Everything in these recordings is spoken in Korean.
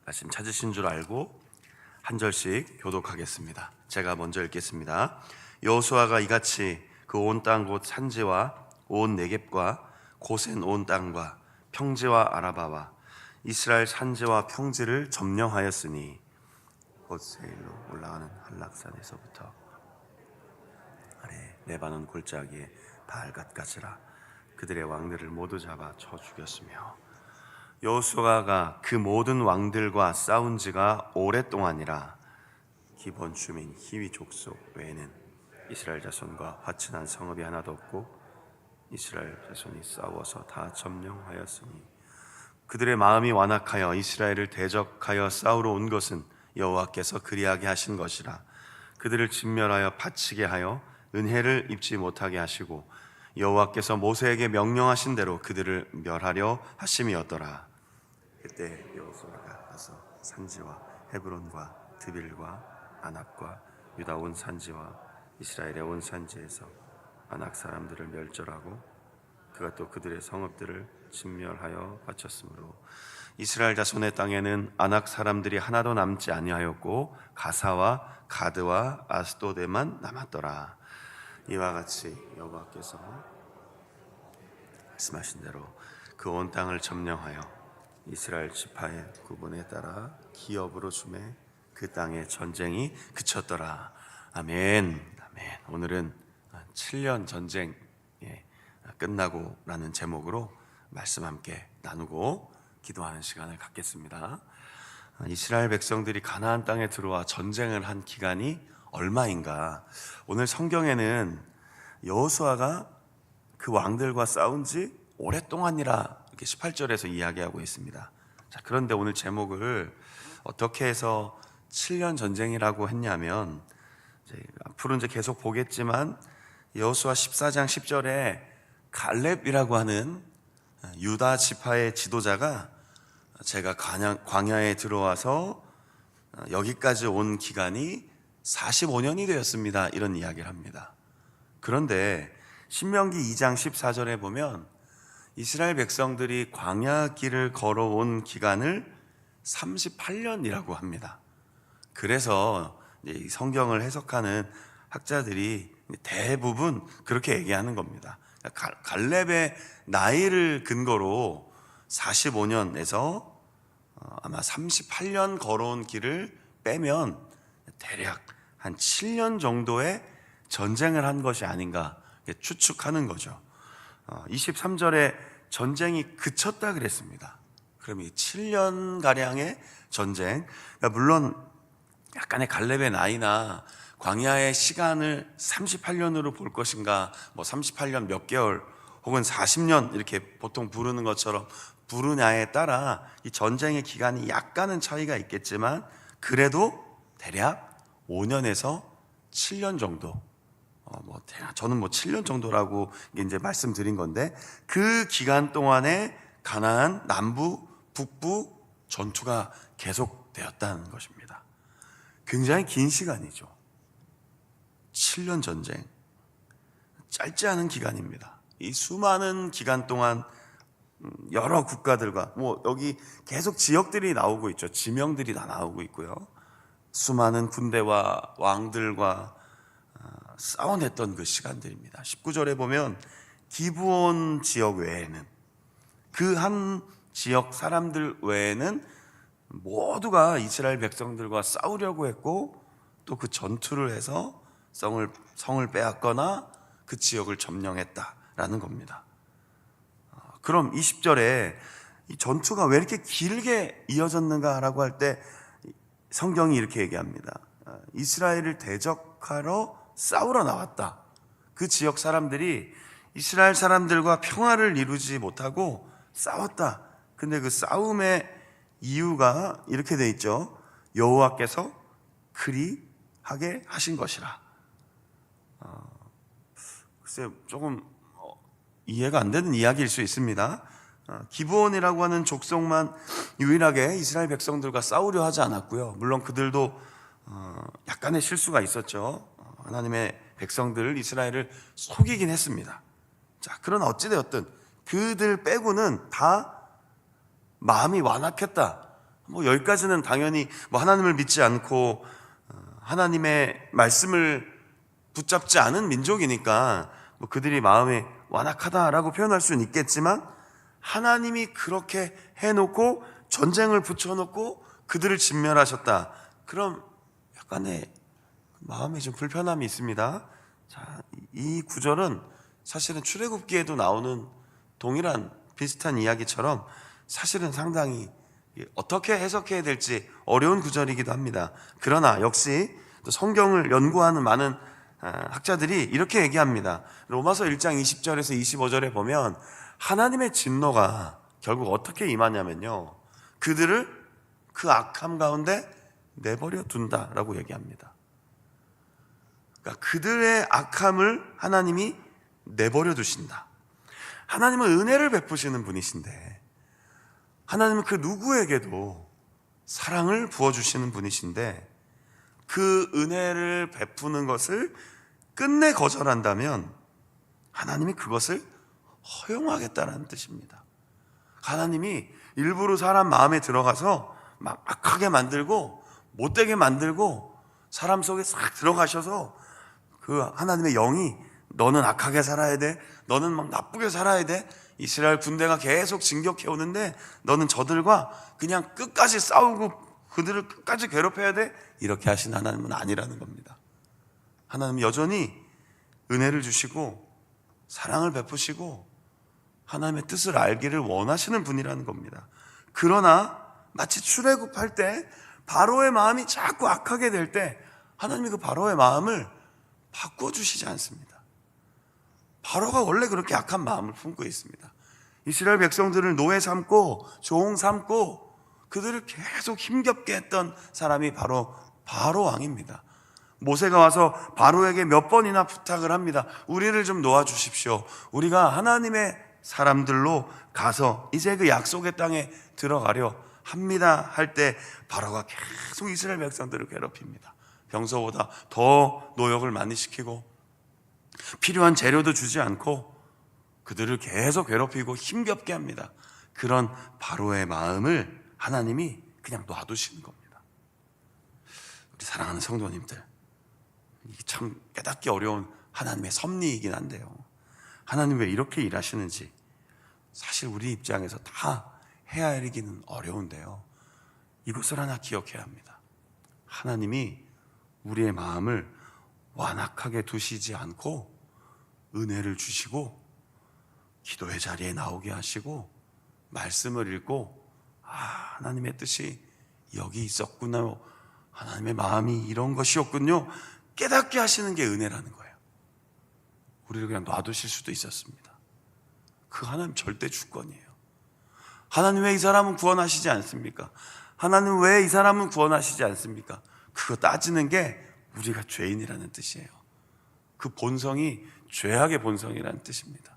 말씀 찾으신 줄 알고 한 절씩 교독하겠습니다. 제가 먼저 읽겠습니다. 여호수아가 이같이 그 온 땅 곧 산지와 온 네겝과 고센 온 땅과 평지와 아라바와 이스라엘 산지와 평지를 점령하였으니 곧 세일로 올라가는 한락산에서부터 아래 레바논 골짜기에 바알갓까지라 그들의 왕들을 모두 잡아 쳐 죽였으며 여호수아가 그 모든 왕들과 싸운 지가 오랫동안이라 기본 주민 히위 족속 외에는 이스라엘 자손과 화친한 성읍이 하나도 없고 이스라엘 자손이 싸워서 다 점령하였으니 그들의 마음이 완악하여 이스라엘을 대적하여 싸우러 온 것은 여호와께서 그리하게 하신 것이라. 그들을 진멸하여 바치게 하여 은혜를 입지 못하게 하시고 여호와께서 모세에게 명령하신 대로 그들을 멸하려 하심이었더라. 그때 여호수아가 가서 산지와 헤브론과 드빌과 아낙과 유다 온 산지와 이스라엘의 온 산지에서 아낙 사람들을 멸절하고 그가 또 그들의 성읍들을 진멸하여 바쳤으므로 이스라엘 자손의 땅에는 아낙 사람들이 하나도 남지 아니하였고 가사와 가드와 아스도데만 남았더라. 이와 같이 여호와께서 말씀하신 대로 그 온 땅을 점령하여 이스라엘 지파의 구분에 따라 기업으로 주매 그 땅의 전쟁이 그쳤더라. 아멘. 아멘. 오늘은 7년 전쟁 끝나고 라는 제목으로 말씀 함께 나누고 기도하는 시간을 갖겠습니다. 이스라엘 백성들이 가나안 땅에 들어와 전쟁을 한 기간이 얼마인가? 오늘 성경에는 여호수아가 그 왕들과 싸운 지 오랫동안이라 이렇게 18절에서 이야기하고 있습니다. 자, 그런데 오늘 제목을 어떻게 해서 7년 전쟁이라고 했냐면 앞으로 이제 계속 보겠지만 여호수아 14장 10절에 갈렙이라고 하는 유다 지파의 지도자가 제가 광야에 들어와서 여기까지 온 기간이 45년이 되었습니다, 이런 이야기를 합니다. 그런데 신명기 2장 14절에 보면 이스라엘 백성들이 광야 길을 걸어온 기간을 38년이라고 합니다. 그래서 이 성경을 해석하는 학자들이 대부분 그렇게 얘기하는 겁니다. 갈렙의 나이를 근거로 45년에서 아마 38년 걸어온 길을 빼면 대략 한 7년 정도의 전쟁을 한 것이 아닌가 추측하는 거죠. 23절에 전쟁이 그쳤다 그랬습니다. 그럼 이 7년가량의 전쟁, 그러니까 물론 약간의 갈렙의 나이나 광야의 시간을 38년으로 볼 것인가, 뭐 38년 몇 개월 혹은 40년 이렇게 보통 부르는 것처럼 부르냐에 따라 이 전쟁의 기간이 약간은 차이가 있겠지만 그래도 대략 5년에서 7년 정도, 저는 7년 정도라고 이제 말씀드린 건데 그 기간 동안에 가나안 남부, 북부 전투가 계속되었다는 것입니다. 굉장히 긴 시간이죠. 7년 전쟁, 짧지 않은 기간입니다. 이 수많은 기간 동안 여러 국가들과 여기 계속 지역들이 나오고 있죠. 지명들이 다 나오고 있고요. 수많은 군대와 왕들과 싸워냈던 그 시간들입니다. 19절에 보면 기브온 지역 외에는, 그 한 지역 사람들 외에는 모두가 이스라엘 백성들과 싸우려고 했고 또 그 전투를 해서 성을 빼앗거나 그 지역을 점령했다라는 겁니다. 그럼 20절에 이 전투가 왜 이렇게 길게 이어졌는가라고 할 때 성경이 이렇게 얘기합니다. 이스라엘을 대적하러 싸우러 나왔다. 그 지역 사람들이 이스라엘 사람들과 평화를 이루지 못하고 싸웠다. 근데 그 싸움의 이유가 이렇게 돼 있죠. 여호와께서 그리하게 하신 것이라. 글쎄 조금 이해가 안 되는 이야기일 수 있습니다. 기브온이라고 하는 족속만 유일하게 이스라엘 백성들과 싸우려 하지 않았고요. 물론 그들도 약간의 실수가 있었죠. 하나님의 백성들 이스라엘을 속이긴 했습니다. 자, 그러나 어찌되었든 그들 빼고는 다 마음이 완악했다. 여기까지는 당연히 하나님을 믿지 않고 하나님의 말씀을 붙잡지 않은 민족이니까 그들이 마음에 완악하다라고 표현할 수는 있겠지만, 하나님이 그렇게 해놓고 전쟁을 붙여놓고 그들을 진멸하셨다. 그럼 약간의 마음에 좀 불편함이 있습니다. 자, 이 구절은 사실은 출애굽기에도 나오는 동일한 비슷한 이야기처럼 사실은 상당히 어떻게 해석해야 될지 어려운 구절이기도 합니다. 그러나 역시 또 성경을 연구하는 많은 학자들이 이렇게 얘기합니다. 로마서 1장 20절에서 25절에 보면 하나님의 진노가 결국 어떻게 임하냐면요, 그들을 그 악함 가운데 내버려 둔다라고 얘기합니다. 그러니까 그들의 악함을 하나님이 내버려 두신다. 하나님은 은혜를 베푸시는 분이신데, 하나님은 그 누구에게도 사랑을 부어주시는 분이신데, 그 은혜를 베푸는 것을 끝내 거절한다면 하나님이 그것을 허용하겠다는 뜻입니다. 하나님이 일부러 사람 마음에 들어가서 막 악하게 만들고 못되게 만들고 사람 속에 싹 들어가셔서 그 하나님의 영이 너는 악하게 살아야 돼, 너는 막 나쁘게 살아야 돼, 이스라엘 군대가 계속 진격해 오는데 너는 저들과 그냥 끝까지 싸우고 그들을 끝까지 괴롭혀야 돼, 이렇게 하신 하나님은 아니라는 겁니다. 하나님은 여전히 은혜를 주시고 사랑을 베푸시고 하나님의 뜻을 알기를 원하시는 분이라는 겁니다. 그러나 마치 출애굽할 때 바로의 마음이 자꾸 악하게 될 때 하나님이 그 바로의 마음을 바꿔주시지 않습니다. 바로가 원래 그렇게 악한 마음을 품고 있습니다. 이스라엘 백성들을 노예 삼고 종 삼고 그들을 계속 힘겹게 했던 사람이 바로 바로 왕입니다. 모세가 와서 바로에게 몇 번이나 부탁을 합니다. 우리를 좀 놓아주십시오. 우리가 하나님의 사람들로 가서 이제 그 약속의 땅에 들어가려 합니다 할 때 바로가 계속 이스라엘 백성들을 괴롭힙니다. 평소보다 더 노역을 많이 시키고 필요한 재료도 주지 않고 그들을 계속 괴롭히고 힘겹게 합니다. 그런 바로의 마음을 하나님이 그냥 놔두시는 겁니다. 우리 사랑하는 성도님들, 이게 참 깨닫기 어려운 하나님의 섭리이긴 한데요, 하나님 왜 이렇게 일하시는지 사실 우리 입장에서 다 헤아리기는 어려운데요, 이것을 하나 기억해야 합니다. 하나님이 우리의 마음을 완악하게 두시지 않고 은혜를 주시고 기도의 자리에 나오게 하시고 말씀을 읽고 하나님의 뜻이 여기 있었구나, 하나님의 마음이 이런 것이었군요, 깨닫게 하시는 게 은혜라는 거예요. 우리를 그냥 놔두실 수도 있었습니다. 그 하나님 절대 주권이에요. 하나님 왜 이 사람은 구원하시지 않습니까? 하나님 왜 이 사람은 구원하시지 않습니까? 그거 따지는 게 우리가 죄인이라는 뜻이에요. 그 본성이 죄악의 본성이라는 뜻입니다.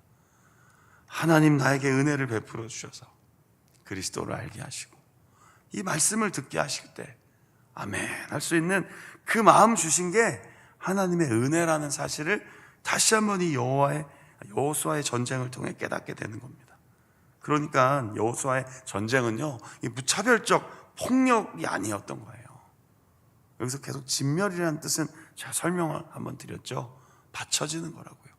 하나님 나에게 은혜를 베풀어 주셔서 그리스도를 알게 하시고 이 말씀을 듣게 하실 때 아멘 할 수 있는 그 마음 주신 게 하나님의 은혜라는 사실을 다시 한번 이 여호수아의 전쟁을 통해 깨닫게 되는 겁니다. 그러니까 여호수아의 전쟁은요, 이 무차별적 폭력이 아니었던 거예요. 여기서 계속 진멸이라는 뜻은 제가 설명을 한번 드렸죠. 받쳐지는 거라고요.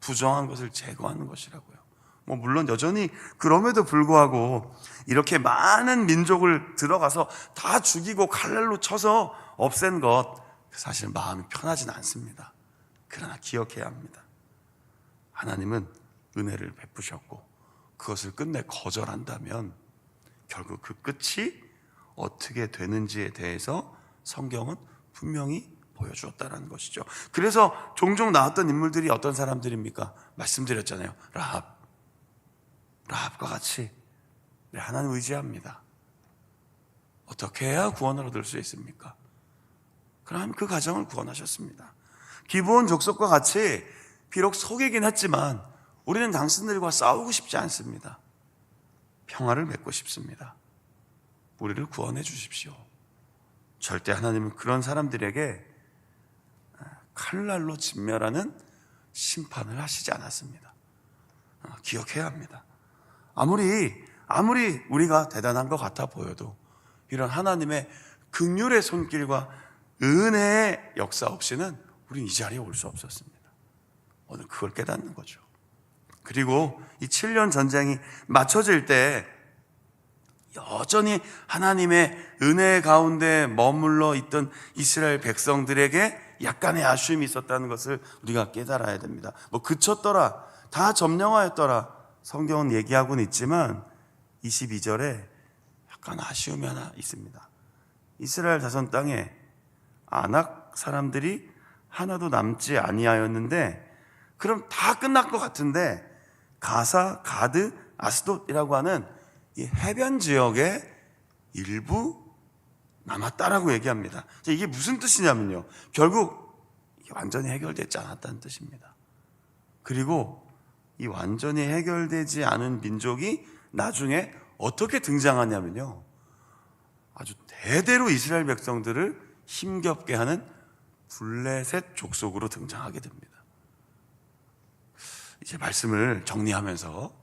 부정한 것을 제거하는 것이라고요. 물론 여전히 그럼에도 불구하고 이렇게 많은 민족을 들어가서 다 죽이고 칼날로 쳐서 없앤 것, 사실 마음이 편하진 않습니다. 그러나 기억해야 합니다. 하나님은 은혜를 베푸셨고 그것을 끝내 거절한다면 결국 그 끝이 어떻게 되는지에 대해서 성경은 분명히 보여주었다는 것이죠. 그래서 종종 나왔던 인물들이 어떤 사람들입니까? 말씀드렸잖아요. 라합과 같이 하나님 의지합니다. 어떻게 해야 구원을 얻을 수 있습니까? 그럼 그 가정을 구원하셨습니다. 기브온 족속과 같이 비록 속이긴 했지만 우리는 당신들과 싸우고 싶지 않습니다. 평화를 맺고 싶습니다. 우리를 구원해 주십시오. 절대 하나님은 그런 사람들에게 칼날로 진멸하는 심판을 하시지 않았습니다. 기억해야 합니다. 아무리 우리가 대단한 것 같아 보여도 이런 하나님의 긍휼의 손길과 은혜의 역사 없이는 우리는 이 자리에 올 수 없었습니다. 오늘 그걸 깨닫는 거죠. 그리고 이 7년 전쟁이 맞춰질 때 여전히 하나님의 은혜 가운데 머물러 있던 이스라엘 백성들에게 약간의 아쉬움이 있었다는 것을 우리가 깨달아야 됩니다. 뭐 그쳤더라, 다 점령하였더라, 성경은 얘기하고는 있지만 22절에 약간 아쉬움이 하나 있습니다. 이스라엘 자손 땅에 아낙 사람들이 하나도 남지 아니하였는데, 그럼 다 끝날 것 같은데 가사, 가드, 아스돗이라고 하는 이 해변 지역에 일부 남았다라고 얘기합니다. 이게 무슨 뜻이냐면요, 결국 이게 완전히 해결되지 않았다는 뜻입니다. 그리고 이 완전히 해결되지 않은 민족이 나중에 어떻게 등장하냐면요, 아주 대대로 이스라엘 백성들을 힘겹게 하는 블레셋 족속으로 등장하게 됩니다. 이제 말씀을 정리하면서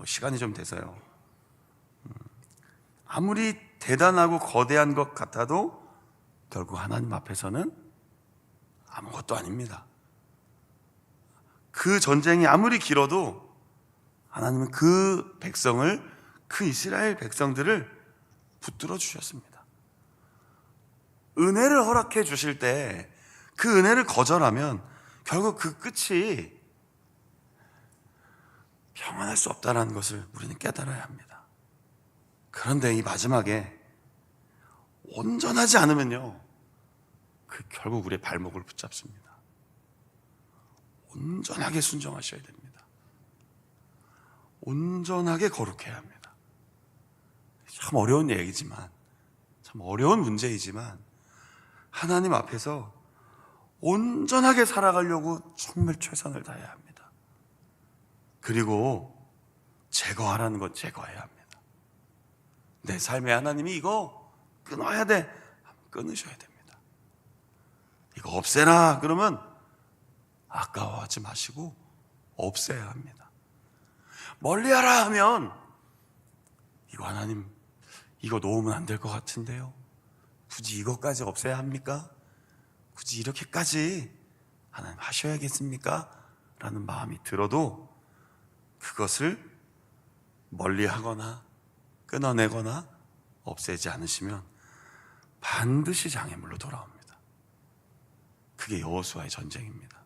시간이 좀 돼서요, 아무리 대단하고 거대한 것 같아도 결국 하나님 앞에서는 아무것도 아닙니다. 그 전쟁이 아무리 길어도 하나님은 그 백성을, 그 이스라엘 백성들을 붙들어 주셨습니다. 은혜를 허락해 주실 때 그 은혜를 거절하면 결국 그 끝이 평안할 수 없다는 것을 우리는 깨달아야 합니다. 그런데 이 마지막에 온전하지 않으면요, 그 결국 우리의 발목을 붙잡습니다. 온전하게 순종하셔야 됩니다. 온전하게 거룩해야 합니다. 참 어려운 얘기지만, 참 어려운 문제이지만, 하나님 앞에서 온전하게 살아가려고 정말 최선을 다해야 합니다. 그리고 제거하라는 건 제거해야 합니다. 내 삶에 하나님이 이거 끊어야 돼, 끊으셔야 됩니다. 이거 없애라 그러면 아까워하지 마시고 없애야 합니다. 멀리하라 하면 이거 하나님, 이거 놓으면 안 될 것 같은데요, 굳이 이것까지 없애야 합니까? 굳이 이렇게까지 하나님 하셔야겠습니까? 라는 마음이 들어도 그것을 멀리하거나 끊어내거나 없애지 않으시면 반드시 장애물로 돌아옵니다. 그게 여호수아의 전쟁입니다.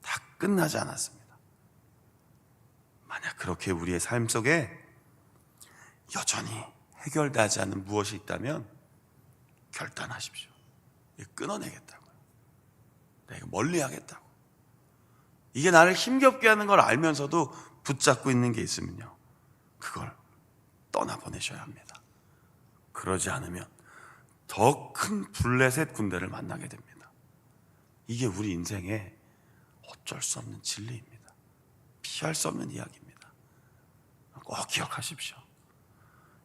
다 끝나지 않았습니다. 만약 그렇게 우리의 삶 속에 여전히 해결되지 않는 무엇이 있다면 결단하십시오. 끊어내겠다고요. 내가 멀리하겠다고. 이게 나를 힘겹게 하는 걸 알면서도 붙잡고 있는 게 있으면요, 그걸 떠나보내셔야 합니다. 그러지 않으면 더 큰 블레셋 군대를 만나게 됩니다. 이게 우리 인생의 어쩔 수 없는 진리입니다. 피할 수 없는 이야기입니다. 꼭 기억하십시오.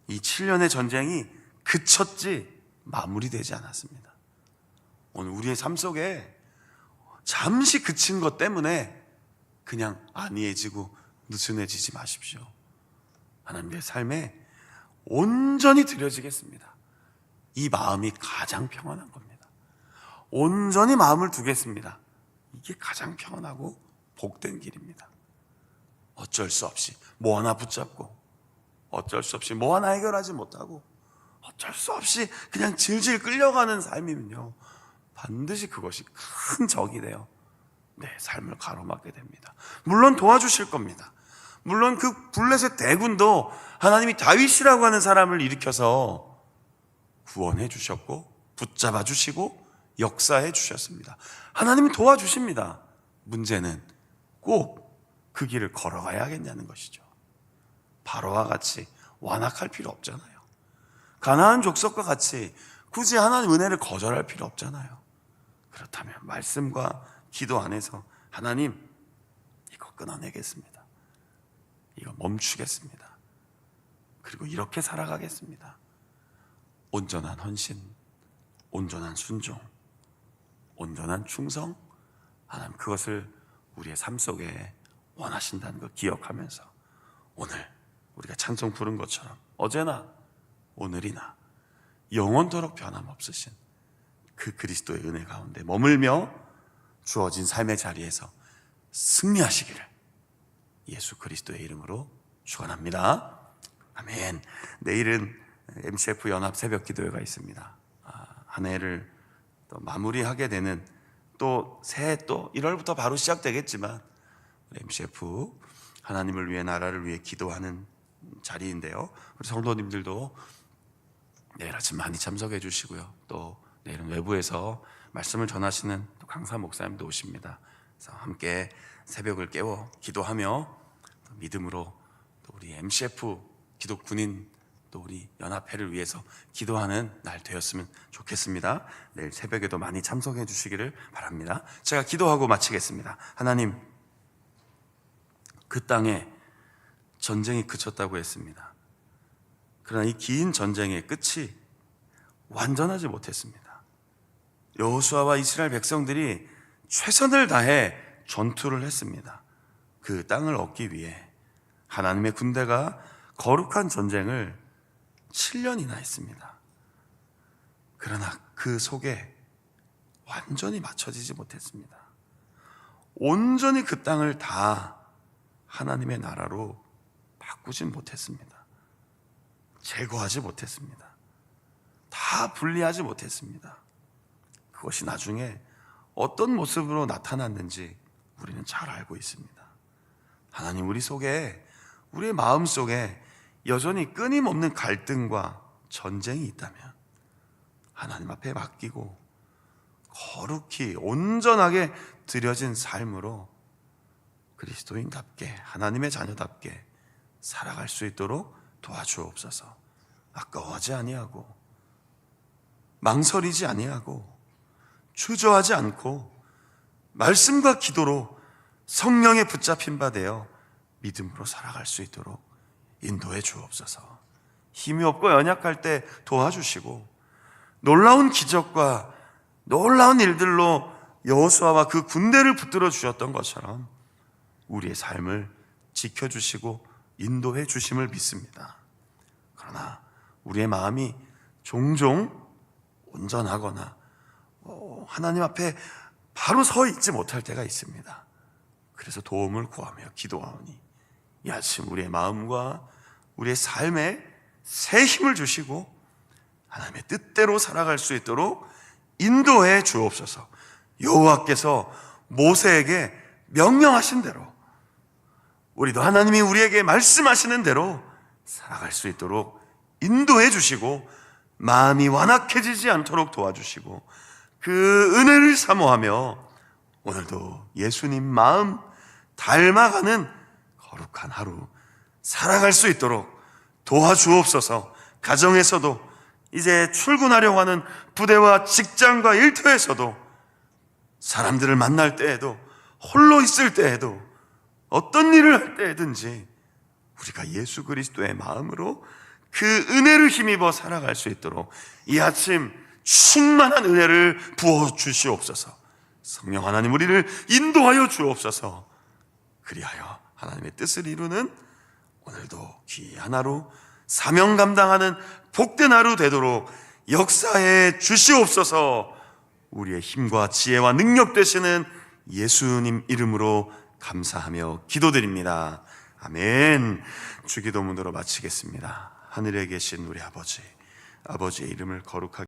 이 7년의 전쟁이 그쳤지 마무리되지 않았습니다. 오늘 우리의 삶 속에 잠시 그친 것 때문에 그냥 안이해지고 느슨해지지 마십시오. 하나님의 삶에 온전히 드려지겠습니다. 이 마음이 가장 평안한 겁니다. 온전히 마음을 두겠습니다. 이게 가장 평안하고 복된 길입니다. 어쩔 수 없이 뭐 하나 붙잡고, 어쩔 수 없이 뭐 하나 해결하지 못하고, 어쩔 수 없이 그냥 질질 끌려가는 삶이면요, 반드시 그것이 큰 적이 되어 내 삶을 가로막게 됩니다. 물론 도와주실 겁니다. 물론 그 블레셋 대군도 하나님이 다윗이라고 하는 사람을 일으켜서 구원해 주셨고 붙잡아 주시고 역사해 주셨습니다. 하나님이 도와주십니다. 문제는 꼭 그 길을 걸어가야겠냐는 것이죠. 바로와 같이 완악할 필요 없잖아요. 가나안 족속과 같이 굳이 하나님 은혜를 거절할 필요 없잖아요. 그렇다면 말씀과 기도 안에서 하나님, 이거 끊어내겠습니다. 이거 멈추겠습니다. 그리고 이렇게 살아가겠습니다. 온전한 헌신, 온전한 순종, 온전한 충성, 하나님 그것을 우리의 삶 속에 원하신다는 걸 기억하면서 오늘 우리가 찬송 부른 것처럼 어제나 오늘이나 영원토록 변함없으신 그 그리스도의 은혜 가운데 머물며 주어진 삶의 자리에서 승리하시기를 예수 그리스도의 이름으로 축원합니다. 아멘. 내일은 MCF 연합 새벽 기도회가 있습니다. 한 해를 또 마무리하게 되는, 또 새해 또 1월부터 바로 시작되겠지만 MCF 하나님을 위해, 나라를 위해 기도하는 자리인데요. 우리 성도님들도 내일 아침 많이 참석해 주시고요. 또 내일은 외부에서 말씀을 전하시는 또 강사 목사님도 오십니다. 그래서 함께 새벽을 깨워 기도하며 믿음으로 또 우리 MCF 기독 군인, 또 우리 연합회를 위해서 기도하는 날 되었으면 좋겠습니다. 내일 새벽에도 많이 참석해 주시기를 바랍니다. 제가 기도하고 마치겠습니다. 하나님, 그 땅에 전쟁이 그쳤다고 했습니다. 그러나 이 긴 전쟁의 끝이 완전하지 못했습니다. 여호수아와 이스라엘 백성들이 최선을 다해 전투를 했습니다. 그 땅을 얻기 위해 하나님의 군대가 거룩한 전쟁을 7년이나 했습니다. 그러나 그 속에 완전히 맞춰지지 못했습니다. 온전히 그 땅을 다 하나님의 나라로 바꾸진 못했습니다. 제거하지 못했습니다. 다 분리하지 못했습니다. 그것이 나중에 어떤 모습으로 나타났는지 우리는 잘 알고 있습니다. 하나님, 우리 속에, 우리의 마음 속에 여전히 끊임없는 갈등과 전쟁이 있다면 하나님 앞에 맡기고 거룩히 온전하게 드려진 삶으로 그리스도인답게, 하나님의 자녀답게 살아갈 수 있도록 도와주옵소서. 아까워하지 아니하고 망설이지 아니하고 주저하지 않고 말씀과 기도로 성령에 붙잡힌 바 되어 믿음으로 살아갈 수 있도록 인도해 주옵소서. 힘이 없고 연약할 때 도와주시고 놀라운 기적과 놀라운 일들로 여호수아와 그 군대를 붙들어 주셨던 것처럼 우리의 삶을 지켜주시고 인도해 주심을 믿습니다. 그러나 우리의 마음이 종종 온전하거나 하나님 앞에 바로 서 있지 못할 때가 있습니다. 그래서 도움을 구하며 기도하오니 이 아침 우리의 마음과 우리의 삶에 새 힘을 주시고 하나님의 뜻대로 살아갈 수 있도록 인도해 주옵소서. 여호와께서 모세에게 명령하신 대로 우리도 하나님이 우리에게 말씀하시는 대로 살아갈 수 있도록 인도해 주시고 마음이 완악해지지 않도록 도와주시고 그 은혜를 사모하며 오늘도 예수님 마음 닮아가는 거룩한 하루 살아갈 수 있도록 도와주옵소서. 가정에서도 이제 출근하려고 하는 부대와 직장과 일터에서도 사람들을 만날 때에도 홀로 있을 때에도 어떤 일을 할 때든지 우리가 예수 그리스도의 마음으로 그 은혜를 힘입어 살아갈 수 있도록 이 아침 충만한 은혜를 부어주시옵소서. 성령 하나님, 우리를 인도하여 주옵소서. 그리하여 하나님의 뜻을 이루는 오늘도 귀한 하루, 사명 감당하는 복된 하루 되도록 역사해 주시옵소서. 우리의 힘과 지혜와 능력 되시는 예수님 이름으로 감사하며 기도드립니다. 아멘. 주기도문으로 마치겠습니다. 하늘에 계신 우리 아버지, 아버지의 이름을 거룩하게